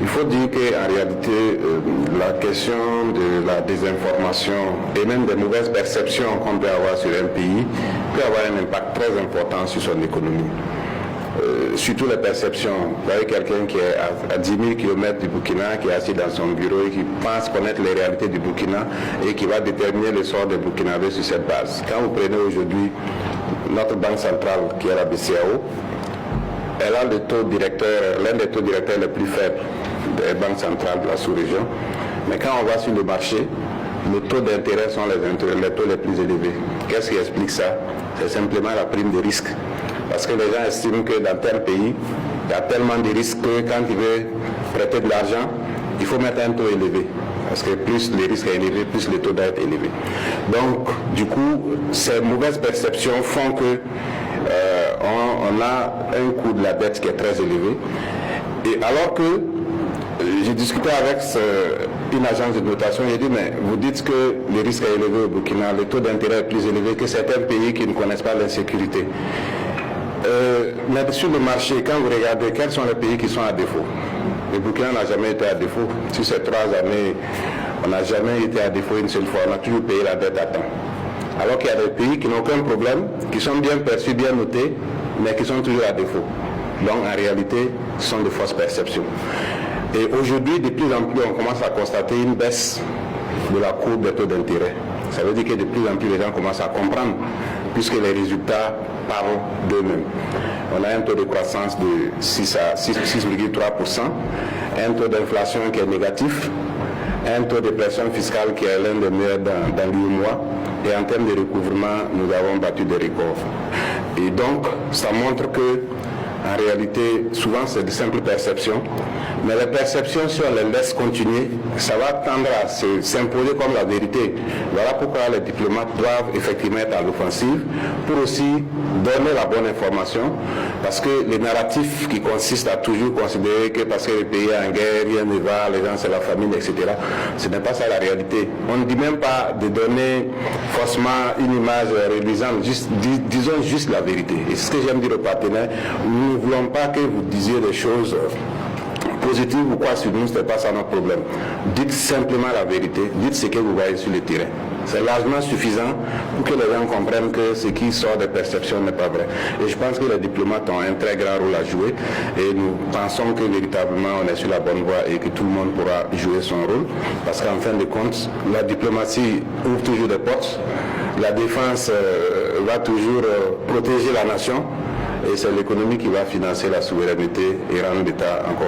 Il faut dire qu'en réalité, la question de la désinformation et même des mauvaises perceptions qu'on peut avoir sur un pays peut avoir un impact très important sur son économie. Surtout les perceptions. Vous avez quelqu'un qui est à 10 000 km du Burkina, qui est assis dans son bureau et qui pense connaître les réalités du Burkina et qui va déterminer le sort des Burkinabés sur cette base. Quand vous prenez aujourd'hui notre banque centrale, qui est la BCEAO, elle a le taux directeur, l'un des taux directeurs les plus faibles des banques centrales de la sous-région. Mais quand on va sur le marché, les taux d'intérêt sont les taux les plus élevés. Qu'est-ce qui explique ça? C'est simplement la prime de risque. Parce que les gens estiment que dans tel pays, il y a tellement de risques que quand ils veulent prêter de l'argent, il faut mettre un taux élevé. Parce que plus le risque est élevé, plus le taux doit être élevé. Donc, du coup, ces mauvaises perceptions font que on a un coût de la dette qui est très élevé. Et alors que j'ai discuté avec une agence de notation, j'ai dit, mais vous dites que le risque est élevé au Burkina, le taux d'intérêt est plus élevé que certains pays qui ne connaissent pas l'insécurité. Mais sur le marché, quand vous regardez quels sont les pays qui sont à défaut, le Burkina n'a jamais été à défaut. Sur ces 3 années, on n'a jamais été à défaut une seule fois. On a toujours payé la dette à temps. Alors qu'il y a des pays qui n'ont aucun problème, qui sont bien perçus, bien notés, mais qui sont toujours à défaut. Donc en réalité, ce sont de fausses perceptions. Et aujourd'hui, de plus en plus, on commence à constater une baisse de la courbe des taux d'intérêt. Ça veut dire que de plus en plus, les gens commencent à comprendre, puisque les résultats parlent d'eux-mêmes. On a un taux de croissance de 6,3%, un taux d'inflation qui est négatif, un taux de pression fiscale qui est l'un des meilleurs dans l'UEMOA, et en termes de recouvrement, nous avons battu des records. Et donc, ça montre que, en réalité, souvent c'est de simples perceptions, mais les perceptions, si on les laisse continuer, ça va tendre à s'imposer comme la vérité. Voilà pourquoi les diplomates doivent effectivement être à l'offensive pour aussi donner la bonne information, parce que le narratif qui consiste à toujours considérer que parce que le pays est en guerre, rien ne va, les gens c'est la famine, etc., ce n'est pas ça la réalité. On ne dit même pas de donner faussement une image réduisante, disons juste la vérité. Et c'est ce que j'aime dire aux partenaires, nous ne voulons pas que vous disiez des choses positive ou quoi sur nous, ce n'est pas ça notre problème. Dites simplement la vérité, dites ce que vous voyez sur le terrain. C'est largement suffisant pour que les gens comprennent que ce qui sort des perceptions n'est pas vrai. Et je pense que les diplomates ont un très grand rôle à jouer et nous pensons que véritablement on est sur la bonne voie et que tout le monde pourra jouer son rôle, parce qu'en fin de compte, la diplomatie ouvre toujours des portes, la défense va toujours protéger la nation, et c'est l'économie qui va financer la souveraineté et rendre l'État encore